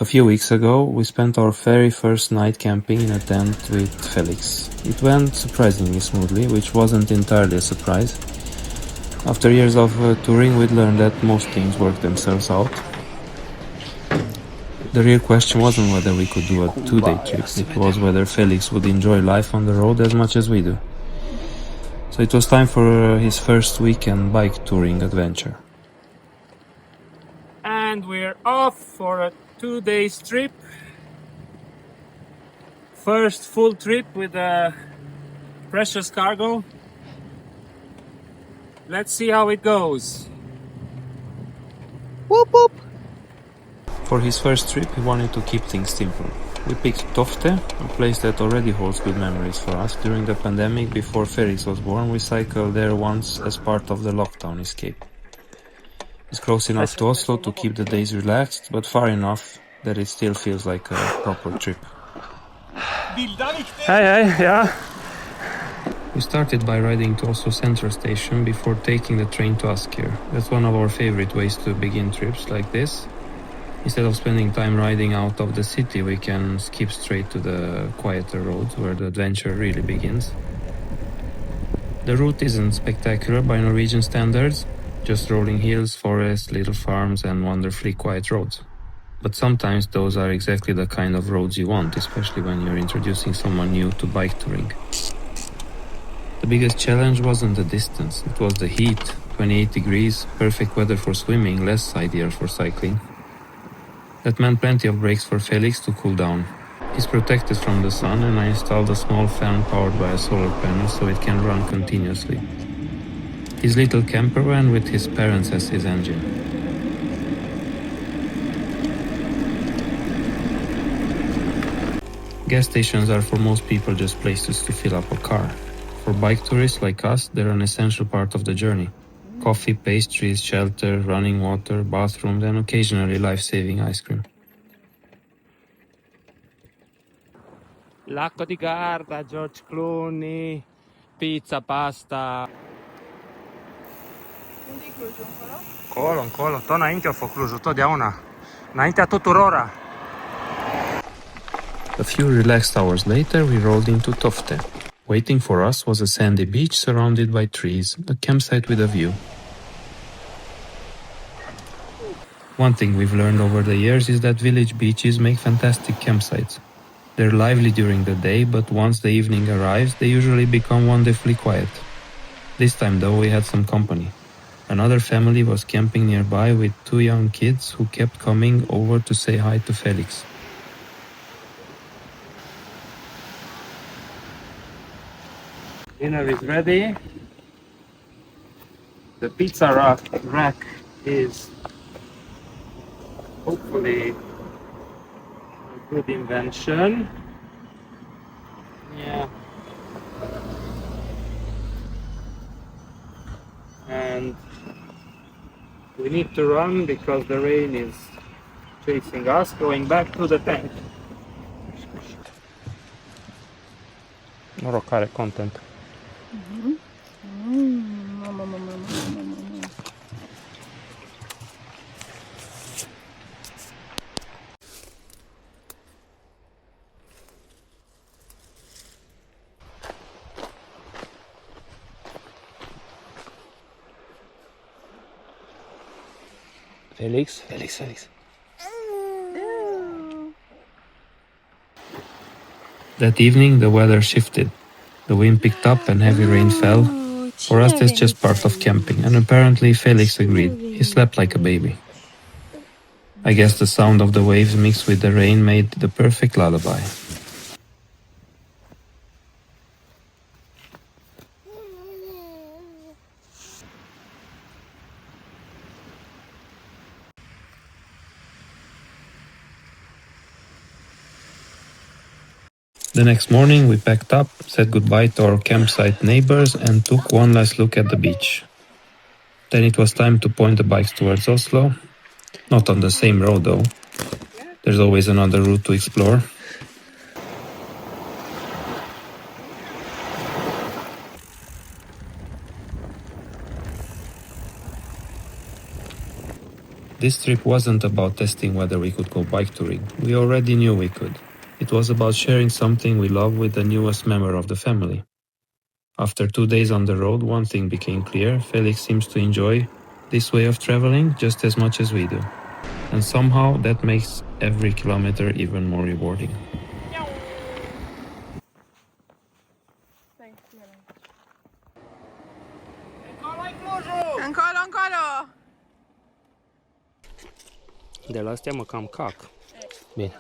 A few weeks ago, we spent our very first night camping in a tent with Felix. It went surprisingly smoothly, which wasn't entirely a surprise. After years of touring, we'd learned that most things work themselves out. The real question wasn't whether we could do a 2-day trip, it was whether Felix would enjoy life on the road as much as we do. So it was time for his first weekend bike touring adventure. And we're off for a 2-day trip. First full trip with a precious cargo. Let's see how it goes. Whoop whoop! For his first trip, he wanted to keep things simple. We picked Tofte, a place that already holds good memories for us. During the pandemic, before Felix was born, we cycled there once as part of the lockdown escape. It's close enough to Oslo to keep the days relaxed, but far enough that it still feels like a proper trip. Hey, yeah. We started by riding to Oslo Central Station before taking the train to Asker. That's one of our favorite ways to begin trips like this. Instead of spending time riding out of the city, we can skip straight to the quieter roads where the adventure really begins. The route isn't spectacular by Norwegian standards, just rolling hills, forests, little farms and wonderfully quiet roads. But sometimes those are exactly the kind of roads you want, especially when you're introducing someone new to bike touring. The biggest challenge wasn't the distance, it was the heat. 28 degrees, perfect weather for swimming, less ideal for cycling. That meant plenty of breaks for Felix to cool down. He's protected from the sun and I installed a small fan powered by a solar panel so it can run continuously. His little camper van with his parents as his engine. Gas stations are for most people just places to fill up a car. For bike tourists like us, they're an essential part of the journey. Coffee, pastries, shelter, running water, bathrooms, and occasionally life-saving ice cream. Lacco di Garda, George Clooney, pizza, pasta. Colo, to înainte a făcut Clujul, totdeauna. Înaintea tuturora. A few relaxed hours later, we rolled into Tofte. Waiting for us was a sandy beach surrounded by trees, a campsite with a view. One thing we've learned over the years is that village beaches make fantastic campsites. They're lively during the day, but once the evening arrives, they usually become wonderfully quiet. This time though, we had some company. Another family was camping nearby with 2 young kids who kept coming over to say hi to Felix. Dinner is ready. The pizza rack is hopefully a good invention. Yeah. And we need to run because the rain is chasing us, going back to the tent. Noroc are content. Felix. That evening, the weather shifted. The wind picked up and heavy rain fell. For us, that's just part of camping, and apparently Felix agreed. He slept like a baby. I guess the sound of the waves mixed with the rain made the perfect lullaby. The next morning, we packed up, said goodbye to our campsite neighbors, and took one last look at the beach. Then it was time to point the bikes towards Oslo. Not on the same road, though. There's always another route to explore. This trip wasn't about testing whether we could go bike touring. We already knew we could. It was about sharing something we love with the newest member of the family. After 2 days on the road, one thing became clear: Felix seems to enjoy this way of traveling just as much as we do. And somehow that makes every kilometer even more rewarding. Încolo! De la astea mă cam cac. Bine.